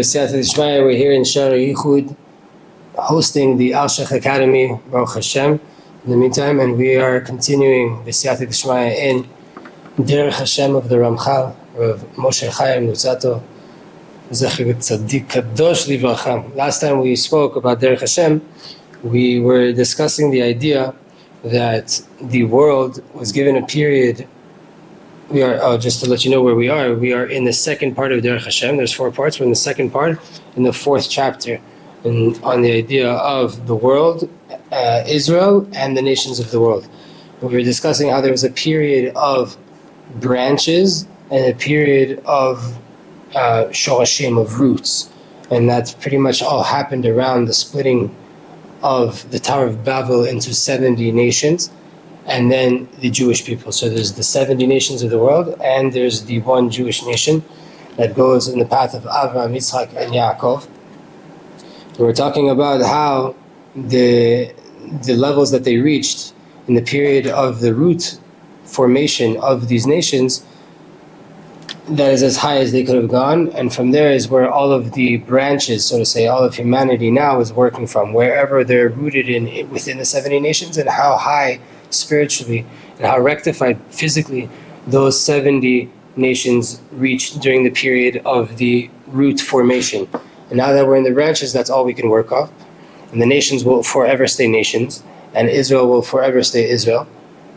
Tzfat Israel, we're here in Shara Yichud, hosting the Alshech Academy, Baruch Hashem, in the meantime, and we are continuing the Tzfat Israel in Derech Hashem of the Ramchal, of Moshe Chaim Nutzato, Zecher Tzadik Kadosh Livracha. Last time we spoke about Derech Hashem, we were discussing the idea that the world was given a period. We are, just to let you know where we are in the second part of Derech Hashem. There's 4 parts. We're in the second part, in the 4th chapter, and on the idea of the world, Israel, and the nations of the world. And we were discussing how there was a period of branches and a period of shorashim, of roots, and that pretty much all happened around the splitting of the Tower of Babel into 70 nations. And then the Jewish people. So there's the 70 nations of the world, and there's the one Jewish nation that goes in the path of Avraham, Yitzchak, and Yaakov. And we're talking about how the levels that they reached in the period of the root formation of these nations, that is as high as they could have gone, and from there is where all of the branches, so to say, all of humanity now is working from, wherever they're rooted in within the 70 nations, and how high spiritually and how rectified physically those 70 nations reached during the period of the root formation. And now that we're in the branches, that's all we can work off. And the nations will forever stay nations, and Israel will forever stay Israel.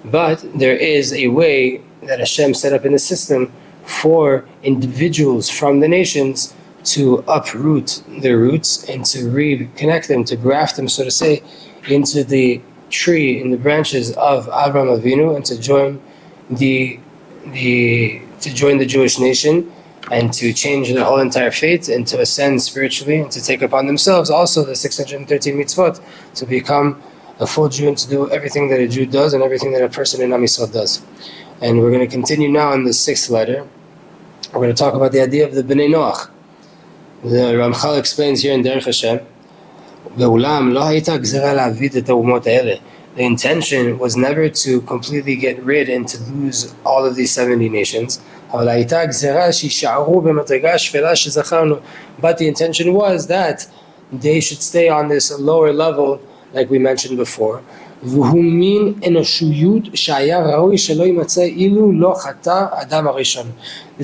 But there is a way that Hashem set up in the system for individuals from the nations to uproot their roots and to reconnect them, to graft them, so to say, into the tree, in the branches of Avraham Avinu, and to join the Jewish nation, and to change their whole entire fate, and to ascend spiritually, and to take upon themselves also the 613 mitzvot, to become a full Jew and to do everything that a Jew does and everything that a person in Am Yisrael does. And we're going to continue now in the 6th letter. We're going to talk about the idea of the Bnei Noach. The Ramchal explains here in Derech Hashem, the intention was never to completely get rid and to lose all of these 70 nations. But the intention was that they should stay on this lower level, like we mentioned before. This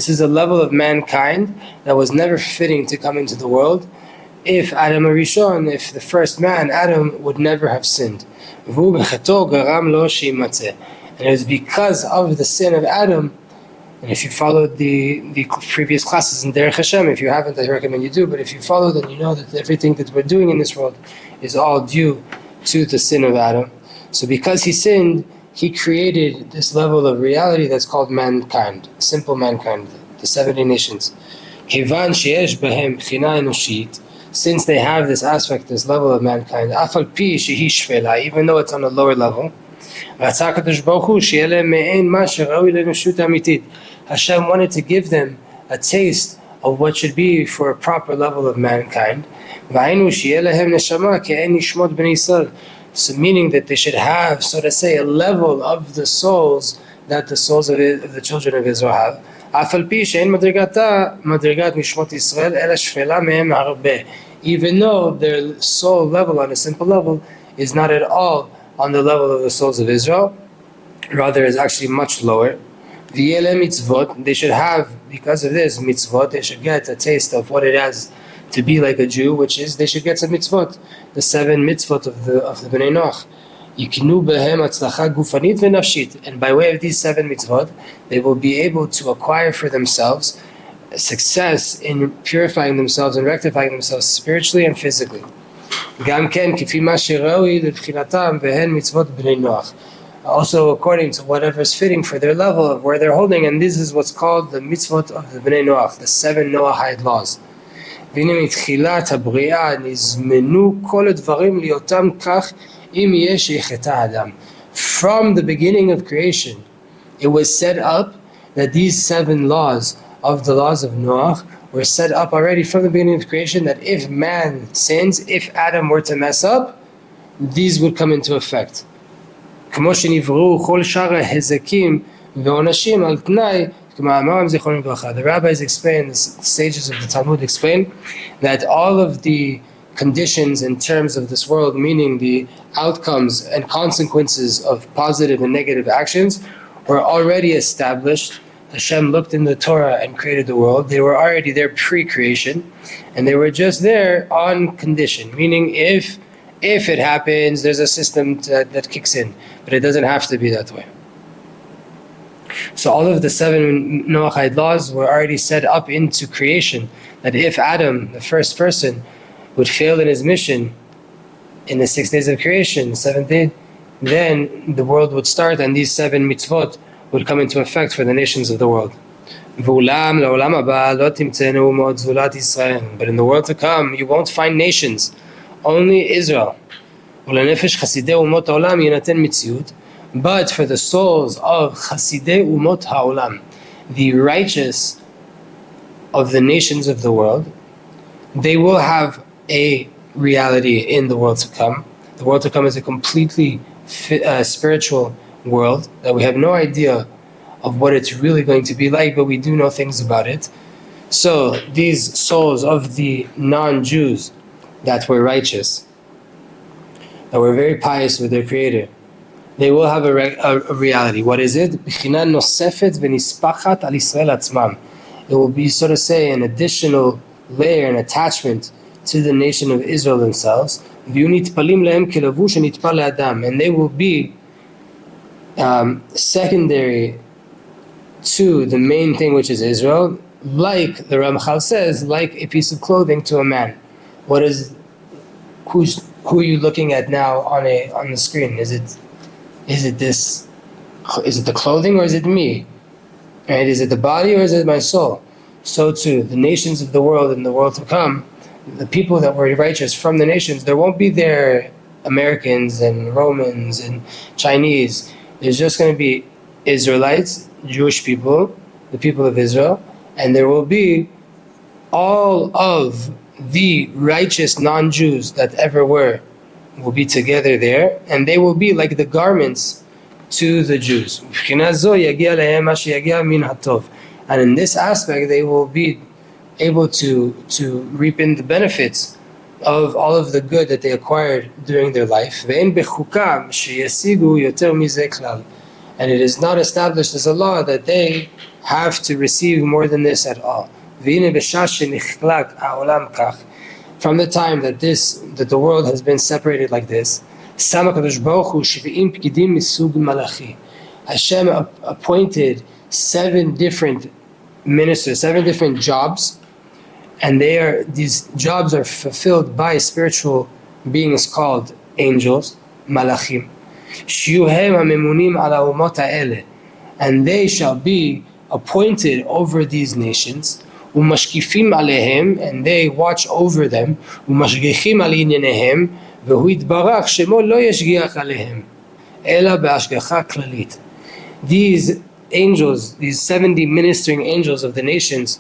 is a level of mankind that was never fitting to come into the world if Adam Arishon, if the first man, Adam, would never have sinned. And it was because of the sin of Adam. And if you followed the previous classes in Derech Hashem, if you haven't, I recommend you do, but if you follow, then you know that everything that we're doing in this world is all due to the sin of Adam. So because he sinned, he created this level of reality that's called mankind, simple mankind, the 70 nations. Since they have this aspect, this level of mankind, even though it's on a lower level, Hashem wanted to give them a taste of what should be for a proper level of mankind. So meaning that they should have, so to say, a level of the souls that the souls of the children of Israel have. Even though their soul level, on a simple level, is not at all on the level of the souls of Israel, rather is actually much lower. They should have, because of this mitzvot, they should get a taste of what it has to be like a Jew, which is they should get some mitzvot, the 7 mitzvot of the Bnei Noach. And by way of these 7 mitzvot, they will be able to acquire for themselves success in purifying themselves and rectifying themselves spiritually and physically. Also according to whatever is fitting for their level of where they're holding, and this is what's called the mitzvot of the Bnei Noach, the 7 Noahide laws. From the beginning of creation, it was set up that these 7 laws of the laws of Noah were set up already from the beginning of creation, that if man sins, if Adam were to mess up, these would come into effect. כמו שנבראו כל שאר ההזקים ועונשים על תנאי, The rabbis explain, the sages of the Talmud explain, that all of the conditions in terms of this world, meaning the outcomes and consequences of positive and negative actions, were already established. Hashem looked in the Torah and created the world. They were already there pre-creation, and they were just there on condition, meaning if it happens, there's a system that kicks in, but it doesn't have to be that way. So all of the 7 Noahide laws were already set up into creation, that if Adam, the first person, would fail in his mission in the 6 days of creation, the 7th day, then the world would start and these 7 mitzvot would come into effect for the nations of the world. But in the world to come, you won't find nations, only Israel. But for the souls of Chasidei Umot Ha'olam, the righteous of the nations of the world, they will have a reality in the world to come. The world to come is a completely spiritual world that we have no idea of what it's really going to be like, but we do know things about it. So these souls of the non-Jews that were righteous, that were very pious with their Creator, they will have a reality. What is it? It will be, so to say, an additional layer, an attachment to the nation of Israel themselves. And they will be secondary to the main thing, which is Israel, like the Ramchal says, like a piece of clothing to a man. Who are you looking at now on the screen? Is it the clothing or is it me? Right? Is it the body or is it my soul? So too, the nations of the world and the world to come, the people that were righteous from the nations, there won't be there Americans and Romans and Chinese. There's just going to be Israelites, Jewish people, the people of Israel, and there will be all of the righteous non-Jews that ever were will be together there, and they will be like the garments to the Jews. And in this aspect, they will be able to reap in the benefits of all of the good that they acquired during their life. And it is not established as a law that they have to receive more than this at all. From the time that the world has been separated like this, Hashem appointed 7 different ministers, 7 different jobs, and these jobs are fulfilled by spiritual beings called angels, malachim. And they shall be appointed over these nations, umashkifim alehem, and they watch over them, umashgichim al inyanehem, vehu yitbarach shemo lo yashgiach alehem, ela be'ashgacha klalit. These angels, these 70 ministering angels of the nations,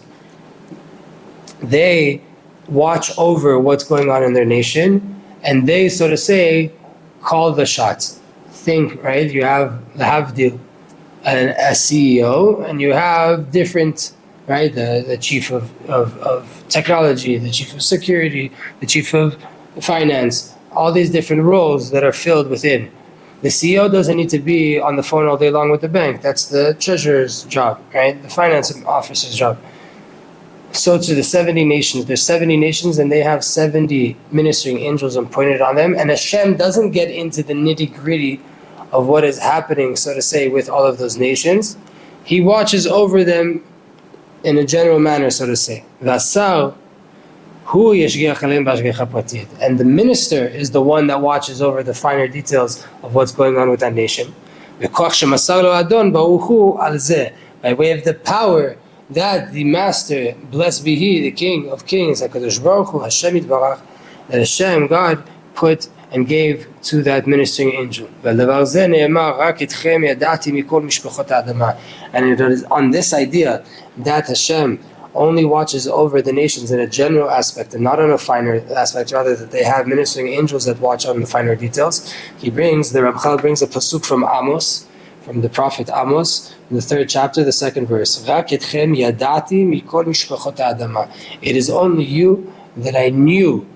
they watch over what's going on in their nation, and they, so to say, call the shots. Think, right? You have the Havdil, a CEO, and you have different, right? The chief of technology, the chief of security, the chief of finance, all these different roles that are filled within. The CEO doesn't need to be on the phone all day long with the bank. That's the treasurer's job, right? The finance officer's job. So to the 70 nations, there's 70 nations and they have 70 ministering angels appointed on them. And Hashem doesn't get into the nitty-gritty of what is happening, so to say, with all of those nations. He watches over them in a general manner, so to say. Vasar, hu yashgiach aleim b'ashgacha pratit. And the minister is the one that watches over the finer details of what's going on with that nation. V'koach shemasar lo Adon baruch hu al zeh. By way of the power that the Master, blessed be He, the King of Kings, HaKadosh Baruch Hu, Hashem Yitbarach, that Hashem, God, put and gave to that ministering angel. And it is on this idea that Hashem only watches over the nations in a general aspect and not on a finer aspect, rather that they have ministering angels that watch on the finer details. The Ramchal brings a pasuk from from the prophet Amos, in the 3rd chapter, the 2nd verse. It is only you that I knew,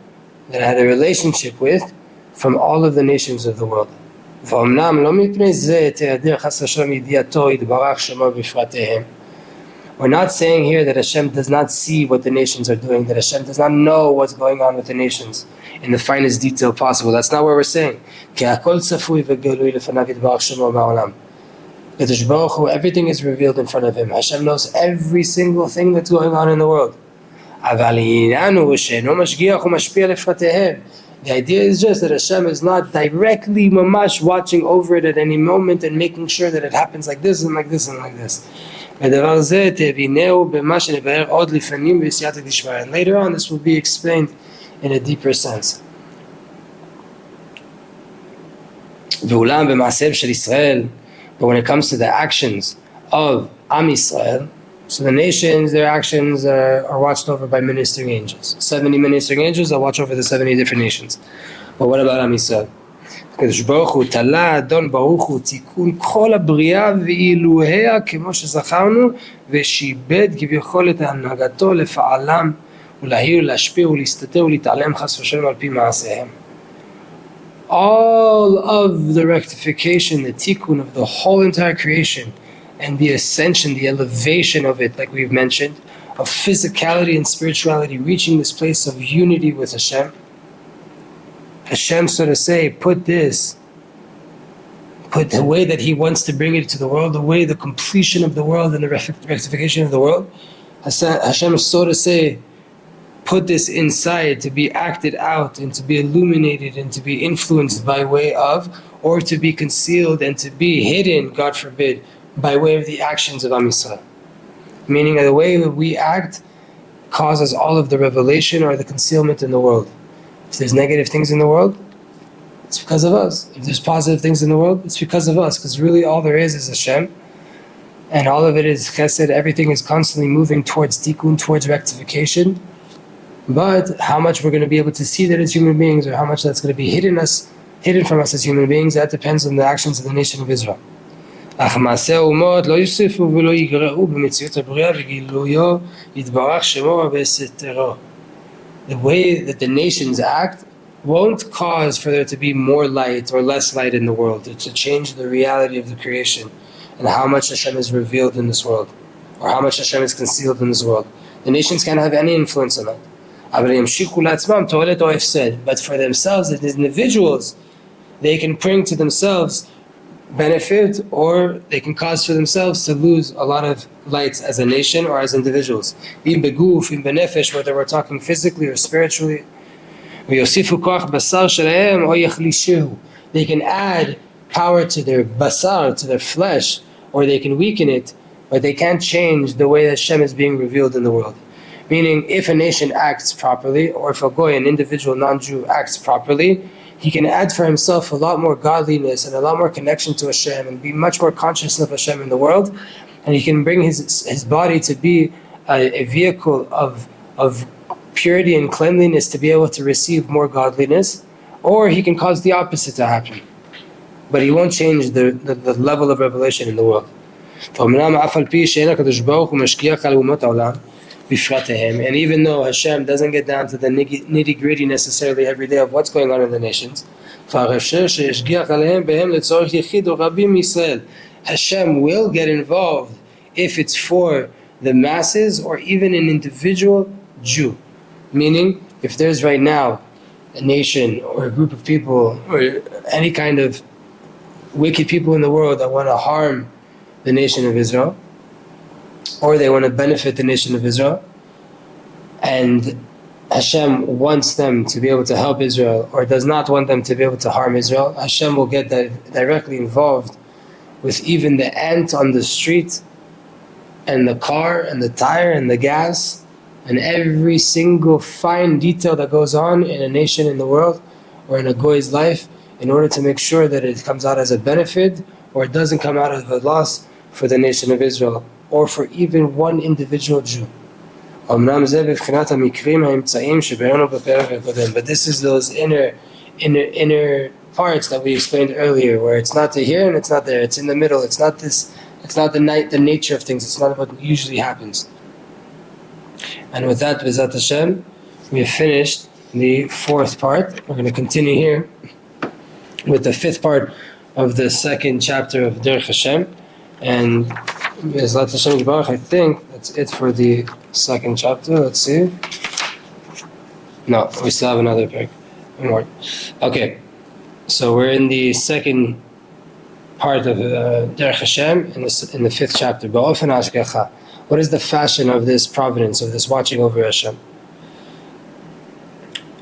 that I had a relationship with, from all of the nations of the world. We're not saying here that Hashem does not see what the nations are doing, that Hashem does not know what's going on with the nations in the finest detail possible. That's not what we're saying. Everything is revealed in front of Him. Hashem knows every single thing that's going on in the world. The idea is just that Hashem is not directly mamash watching over it at any moment and making sure that it happens like this and like this and like this. And later on this will be explained in a deeper sense. But when it comes to the actions of Am Yisrael, so the nations, their actions are watched over by ministering angels. 70 ministering angels that watch over the 70 different nations. But what about Am Yisrael? הקדוש ברוך הוא תלה אדון ברוך הוא תיקון כל הבריאה ואילוהיה כמו שזכרנו ושיבד כביכול את הנהגתו לפעלם ולהעיר להשפיע ולהסתתר ולהתעלם חס ושלום על פי מעשיהם. All of the rectification, the tikkun of the whole entire creation and the ascension, the elevation of it, like we've mentioned, of physicality and spirituality, reaching this place of unity with Hashem. Hashem, so to say, put the way that He wants to bring it to the world, the completion of the world and the rectification of the world. Hashem, so to say, put this inside to be acted out and to be illuminated and to be influenced by way of, or to be concealed and to be hidden, God forbid, by way of the actions of Am Yisrael. Meaning the way that we act causes all of the revelation or the concealment in the world. If there's negative things in the world, it's because of us. If there's positive things in the world, it's because of us. Because really all there is Hashem. And all of it is chesed. Everything is constantly moving towards tikkun, towards rectification. But how much we're going to be able to see that as human beings, or how much that's going to be hidden from us as human beings, that depends on the actions of the nation of Israel. The way that the nations act won't cause for there to be more light or less light in the world, to change the reality of the creation and how much Hashem is revealed in this world, or how much Hashem is concealed in this world. The nations can't have any influence on that. But for themselves, as individuals, they can bring to themselves benefit, or they can cause for themselves to lose a lot of lights as a nation or as individuals. Whether we're talking physically or spiritually. They can add power to their basar, to their flesh, or they can weaken it, but they can't change the way that Hashem is being revealed in the world. Meaning, if a nation acts properly, or if a goy, an individual non-Jew, acts properly, he can add for himself a lot more godliness and a lot more connection to Hashem and be much more conscious of Hashem in the world, and he can bring his body to be a vehicle of purity and cleanliness to be able to receive more godliness, or he can cause the opposite to happen. But he won't change the level of revelation in the world. And even though Hashem doesn't get down to the nitty-gritty necessarily every day of what's going on in the nations, Hashem will get involved if it's for the masses or even an individual Jew. Meaning, if there's right now a nation or a group of people or any kind of wicked people in the world that want to harm the nation of Israel, or they want to benefit the nation of Israel, and Hashem wants them to be able to help Israel, or does not want them to be able to harm Israel, Hashem will get directly involved with even the ant on the street, and the car, and the tire, and the gas, and every single fine detail that goes on in a nation in the world, or in a goy's life, in order to make sure that it comes out as a benefit, or it doesn't come out as a loss for the nation of Israel, or for even one individual Jew. But this is those inner parts that we explained earlier, where it's not to here and it's not there, it's in the middle, it's not the nature of things, it's not what usually happens. And with that, B'ezrat Hashem, we have finished the fourth part. We're going to continue here with the fifth part of the second chapter of Derech Hashem. And B'ezrat Hashem Yitbarach, I think that's it for the second chapter. Let's see. No, we still have another parak. One more. Okay, so we're in the second part of Derech Hashem in the fifth chapter. Ba'ofen hashgacha. What is the fashion of this providence, of this watching over Hashem?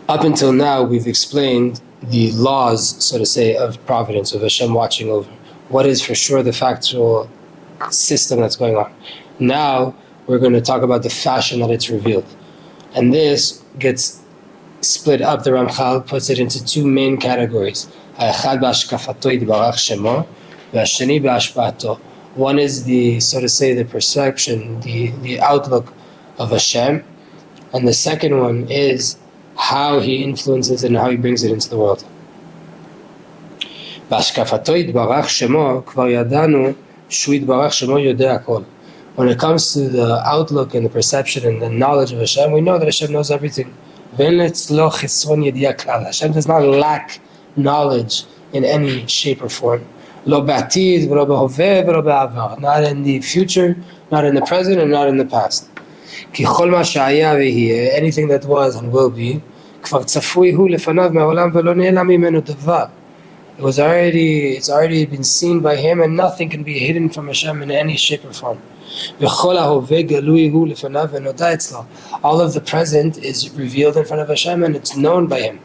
Up until now, we've explained the laws, so to say, of providence, of Hashem watching over. What is for sure the factual system that's going on. Now, we're going to talk about the fashion that it's revealed. And this gets split up. The Ramchal puts it into two main categories. One is the, so to say, the perception, the outlook of Hashem, and the second one is how He influences it and how He brings it into the world. When it comes to the outlook and the perception and the knowledge of Hashem, we know that Hashem knows everything. Hashem does not lack knowledge in any shape or form. Not in the future, not in the present, and not in the past. Anything that was and will be, it's already been seen by Him, and nothing can be hidden from Hashem in any shape or form. All of the present is revealed in front of Hashem, and it's known by Him.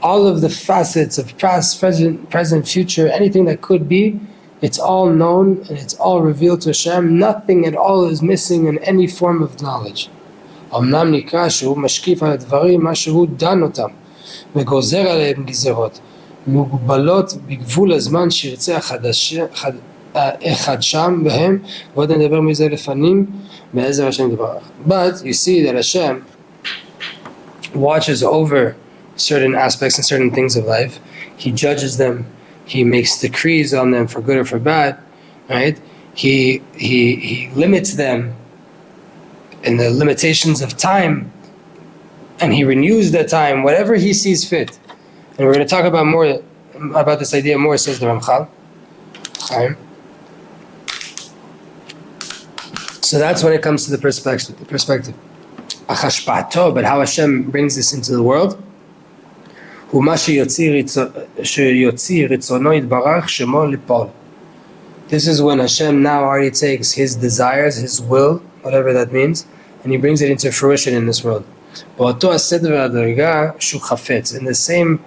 All of the facets of past, present, future, anything that could be, it's all known and it's all revealed to Hashem. Nothing at all is missing in any form of knowledge. מוגבלות בגבול הזמן שירצה אחד שם בהם, ועוד נדבר מזה לפנים בעזר השם יתברך. But you see that Hashem watches over certain aspects and certain things of life. He judges them. He makes decrees on them for good or for bad, right? He limits them in the limitations of time, and He renews the time, whatever He sees fit. And we're going to talk about more about this idea more, says the Ramchal. So that's when it comes to the perspective. But how Hashem brings this into the world. This is when Hashem now already takes His desires, His will, whatever that means, and He brings it into fruition in this world. In the same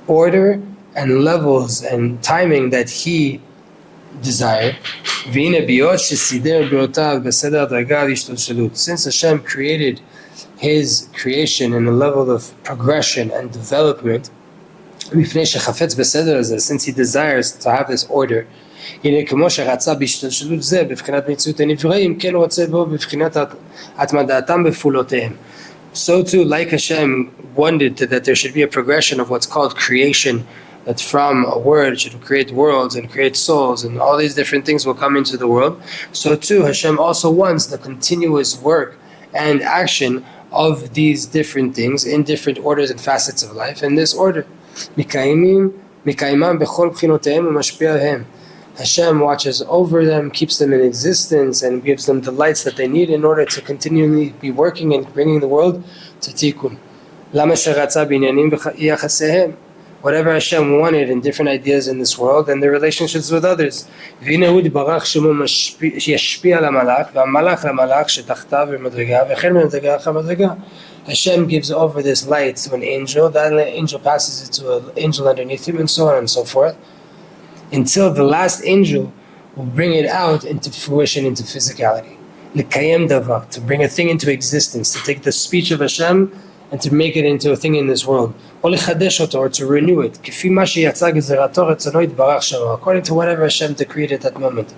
order and levels and timing that He desired. Since Hashem created His creation in a level of progression and development, since He desires to have this order, so too, like Hashem wanted that there should be a progression of what's called creation, that from a word should create worlds and create souls, and all these different things will come into the world. So too, Hashem also wants the continuous work and action of these different things in different orders and facets of life. In this order, Hashem watches over them, keeps them in existence, and gives them the lights that they need in order to continually be working and bringing the world to tikkun. Whatever Hashem wanted in different ideas in this world and their relationships with others. Hashem gives over this light to an angel, that angel passes it to an angel underneath him, and so on and so forth, until the last angel will bring it out into fruition, into physicality. To bring a thing into existence, to take the speech of Hashem and to make it into a thing in this world, or to renew it, according to whatever Hashem decreed at that moment.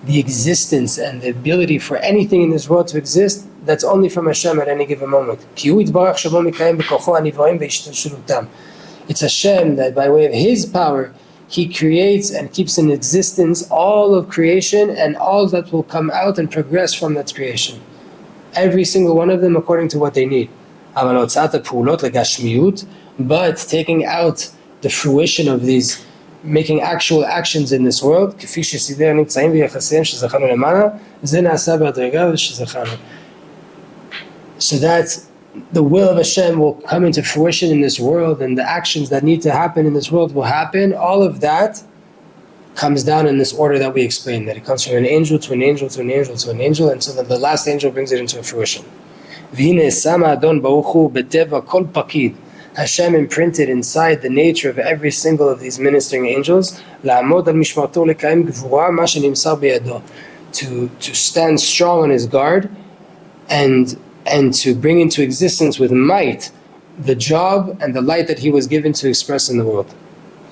the existence and the ability for anything in this world to exist, that's only from Hashem at any given moment. It's Hashem that by way of His power, He creates and keeps in existence all of creation and all that will come out and progress from that creation. Every single one of them according to what they need. But taking out the fruition of these, making actual actions in this world, so that the will of Hashem will come into fruition in this world, and the actions that need to happen in this world will happen. All of that comes down in this order that we explained, that it comes from an angel to an angel to an angel to an angel, and so that the last angel brings it into fruition. Hashem imprinted inside the nature of every single of these ministering angels to stand strong on His guard and to bring into existence with might the job and the light that He was given to express in the world.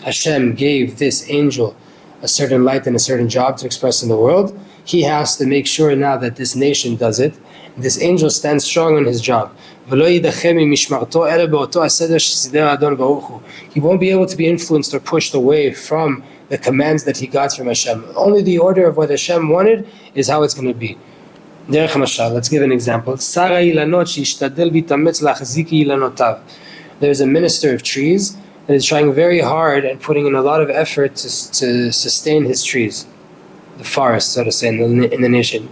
Hashem gave this angel a certain light and a certain job to express in the world. He has to make sure now that this nation does it. This angel stands strong on his job. He won't be able to be influenced or pushed away from the commands that he got from Hashem. Only the order of what Hashem wanted is how it's going to be. Derech mashal, let's give an example. There's a minister of trees that is trying very hard and putting in a lot of effort to sustain his trees, the forest, so to say, in the nation.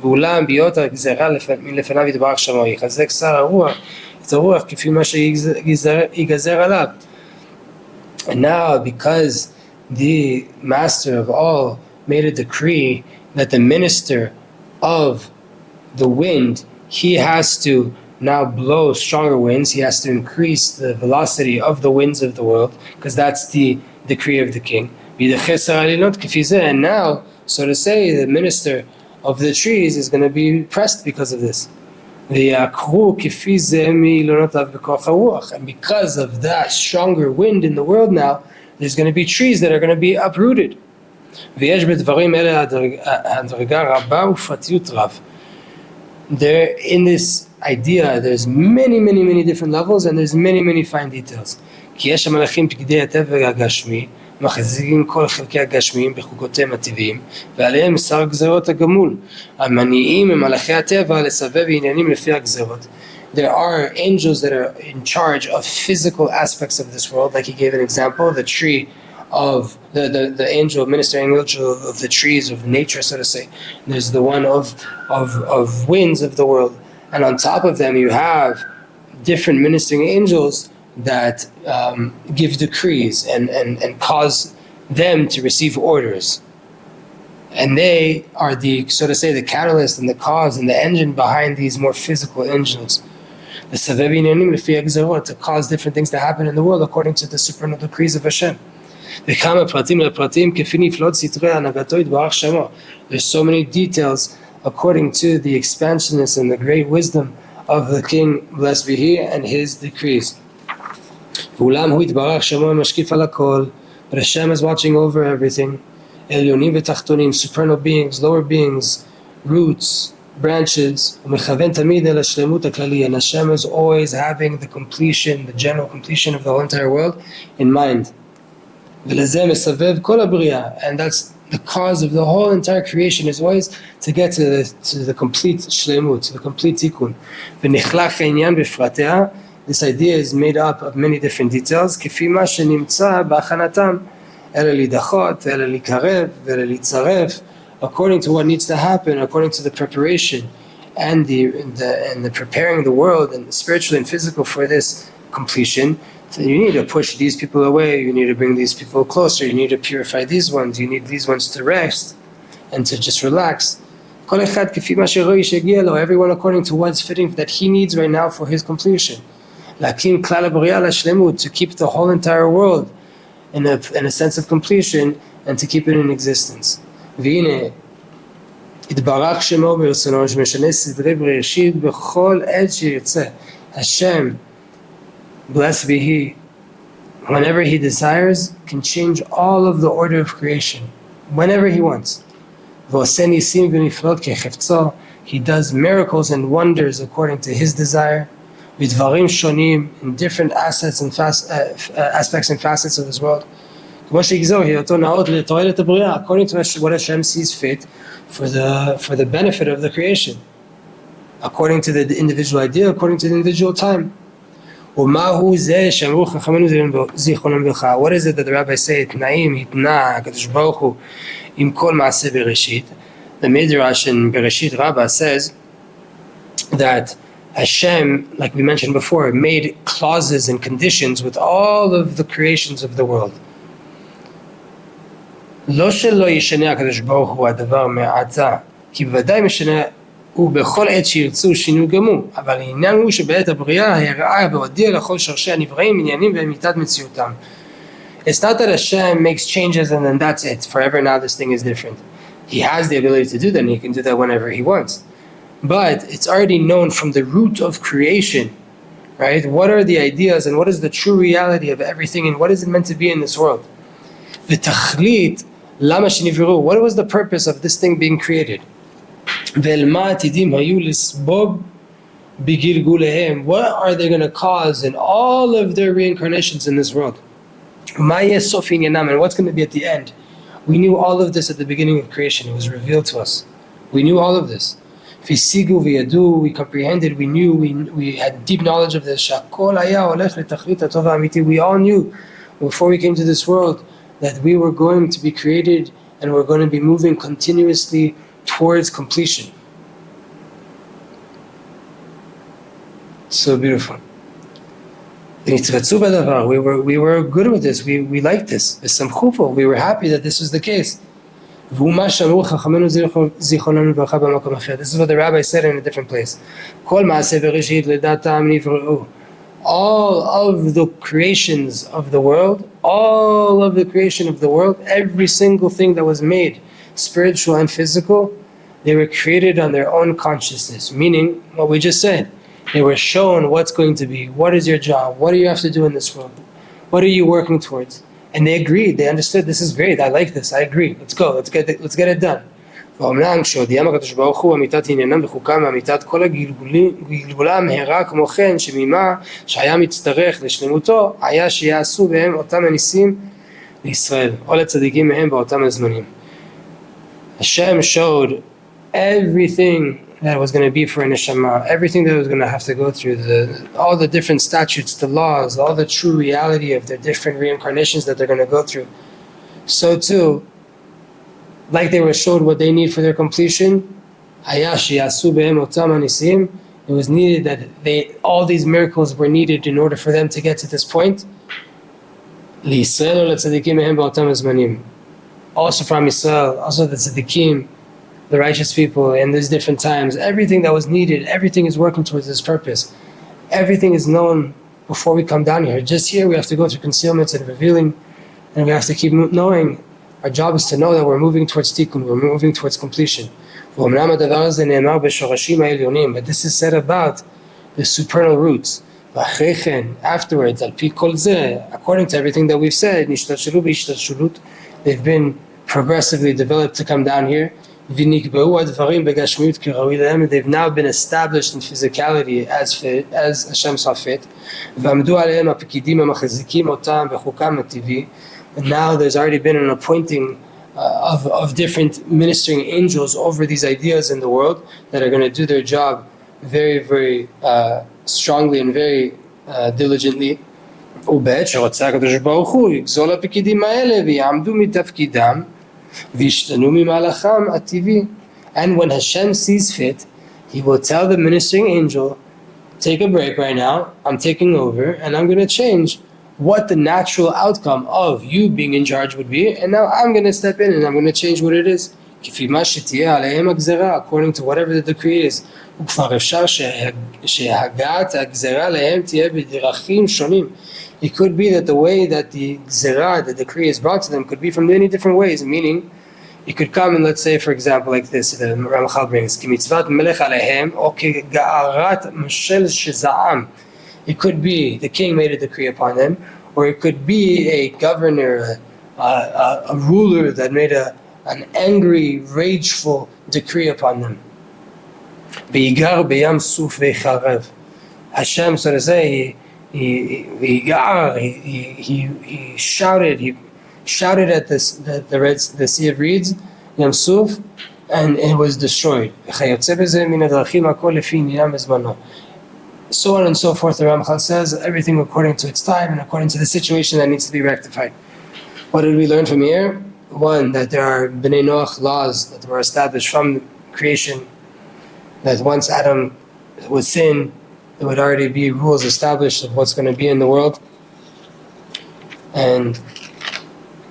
And now, because the master of all made a decree that the minister of the wind, he has to now blow stronger winds, he has to increase the velocity of the winds of the world, because that's the decree of the king. And now, so to say, the minister of the trees is going to be pressed because of this. And because of that stronger wind in the world now, there's going to be trees that are going to be uprooted. There, in this idea, there's many different levels, and there's many fine details. מחזיקים כל חלקי הגשמיים בחוקותיהם הטבעיים, ועליהם שר גזרות הגמול. המניעים הם מלאכי הטבע לסבב עניינים לפי הגזרות. There are angels that are in charge of physical aspects of this world, like he gave an example, the tree of the angel, ministering angel of the trees of nature, so to say. There's the one of winds of the world, and on top of them you have different ministering angels that give decrees and cause them to receive orders. And they are the, so to say, the catalyst and the cause and the engine behind these more physical angels. The Savev Inyanim Lefi Agzarot, to cause different things to happen in the world according to the supernal decrees of Hashem. There's so many details according to the expansiveness and the great wisdom of the King, blessed be He, and His decrees. But Hashem is watching over everything. Supernal beings, lower beings, roots, branches. And Hashem is always having the completion, the general completion of the whole entire world in mind. And that's the cause of the whole entire creation, is always to get to the complete shlemut, to the complete tikkun. This idea is made up of many different details. According to what needs to happen, according to the preparation and the preparing the world and spiritual and physical for this completion. So you need to push these people away, you need to bring these people closer, you need to purify these ones, you need these ones to rest and to just relax. Everyone according to what's fitting that he needs right now for his completion. To keep the whole entire world in a sense of completion and to keep it in existence. Hashem, blessed be He, whenever He desires, can change all of the order of creation, whenever He wants. He does miracles and wonders according to his desire. In different aspects and facets of this world. According to what Hashem sees fit for the benefit of the creation. According to the individual idea, according to the individual time. What is it that the rabbis say? The Midrash in Bereshit Rabbah says that Hashem, like we mentioned before, made clauses and conditions with all of the creations of the world. לא שלא ישנה הקדוש ברוך הוא הדבר מעתה, כי בוודאי משנה ובכל עת שירצו שינו גמור, אבל העניין הוא שבעת הבריאה הראה והודיע לכל שורשי הנבראים עניינים ואמיתת מציאותם. It's not that Hashem makes changes and then that's it, forever now this thing is different. He has the ability to do that and he can do that whenever he wants. But it's already known from the root of creation, right? What are the ideas and what is the true reality of everything and what is it meant to be in this world? V'tachlit lama shenivru. What was the purpose of this thing being created? Ve'elma atidim hayu lisbob bigilgulehem. What are they going to cause in all of their reincarnations in this world? Ma yessof inyanam, and what's going to be at the end? We knew all of this at the beginning of creation. It was revealed to us. We knew all of this. V'sigu v'yadu, we comprehended, we knew, we had deep knowledge of this. Shakol haya olech letachlit hatov ha'amiti. We all knew before we came to this world that we were going to be created and we're going to be moving continuously towards completion. So beautiful. We were good with this. We liked this. We were happy that this was the case. This is what the rabbi said in a different place. All of the creations of the world, every single thing that was made, spiritual and physical, they were created on their own consciousness, meaning what we just said. They were shown what's going to be, what is your job, what do you have to do in this world, what are you working towards? And they agreed, they understood, this is great, I like this, I agree, let's go, let's get it done. ואומנם כשהודיעם הקדוש ברוך הוא אמיתת עניינם בחוקם ואמיתת כל הגלגולם הראה כמו כן שממה שהיה מצטרך לשלמותו היה שיעשו בהם אותם הניסים לישראל או לצדיקים מהם באותם הזמנים. Hashem showed everything that was going to be for a neshama, everything that was going to have to go through, all the different statutes, the laws, all the true reality of the different reincarnations that they're going to go through. So too, like they were showed what they need for their completion, it was needed that all these miracles were needed in order for them to get to this point. Also from Israel, also the tzaddikim, the righteous people in these different times, everything that was needed, everything is working towards this purpose. Everything is known before we come down here. Just here we have to go through concealments and revealing, and we have to keep knowing. Our job is to know that we're moving towards tikkun, we're moving towards completion. But this is said about the supernal roots. Afterwards, according to everything that we've said, they've been progressively developed to come down here. They've now been established in physicality as Hashem saw fit. And now there's already been an appointing of different ministering angels over these ideas in the world that are going to do their job very, very strongly and very diligently. And when Hashem sees fit, He will tell the ministering angel, take a break right now, I'm taking over, and I'm going to change what the natural outcome of you being in charge would be, and now I'm going to step in and I'm going to change what it is. According to whatever the decree is. It could be that the way that the gzerah, the decree is brought to them could be from many different ways, meaning it could come and let's say for example like this, the Ramchal brings, it could be the king made a decree upon them, or it could be a governor, a ruler that made a an angry, rageful decree upon them. V'yigar b'yam suf v'charev. Hashem, so to say, he shouted at the Sea of Reeds, Yam Suf, and it was destroyed. So on and so forth, the Ramchal says, everything according to its time and according to the situation that needs to be rectified. What did we learn from here? One, that there are B'nai Noach laws that were established from creation, that once Adam would sin, there would already be rules established of what's going to be in the world, and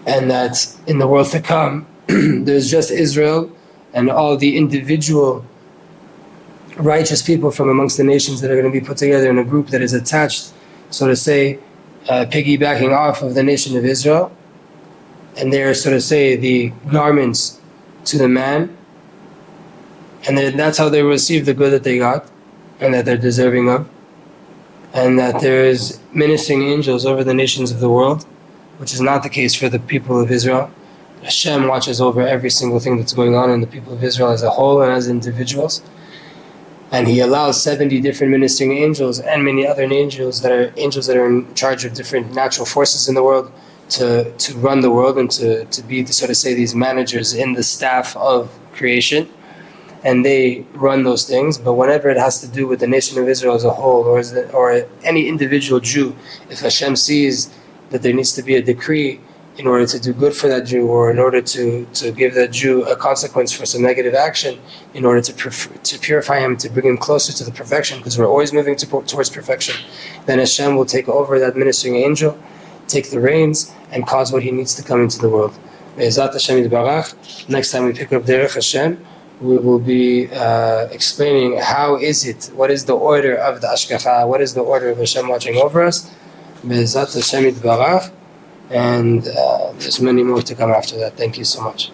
that in the world to come, there's just Israel and all the individual righteous people from amongst the nations that are going to be put together in a group that is attached, so to say, piggybacking off of the nation of Israel, and they're, so to say, the garments to the man, and that's how they receive the good that they got and that they're deserving of, and that there is ministering angels over the nations of the world, which is not the case for the people of Israel. Hashem watches over every single thing that's going on in the people of Israel as a whole and as individuals. And He allows 70 different ministering angels and many other angels that are in charge of different natural forces in the world to run the world and to be, so to say, these managers in the staff of creation. And they run those things, but whenever it has to do with the nation of Israel as a whole, or any individual Jew, if Hashem sees that there needs to be a decree in order to do good for that Jew, or in order to give that Jew a consequence for some negative action, in order to purify him, to bring him closer to the perfection, because we're always moving towards perfection, then Hashem will take over that ministering angel, take the reins, and cause what He needs to come into the world. Be'ezat Hashem yitbarach. Next time we pick up Derech Hashem, we will be explaining what is the order of the Ashgacha, what is the order of Hashem watching over us. Be'ezat Hashem yitbarach. And there's many more to come after that. Thank you so much.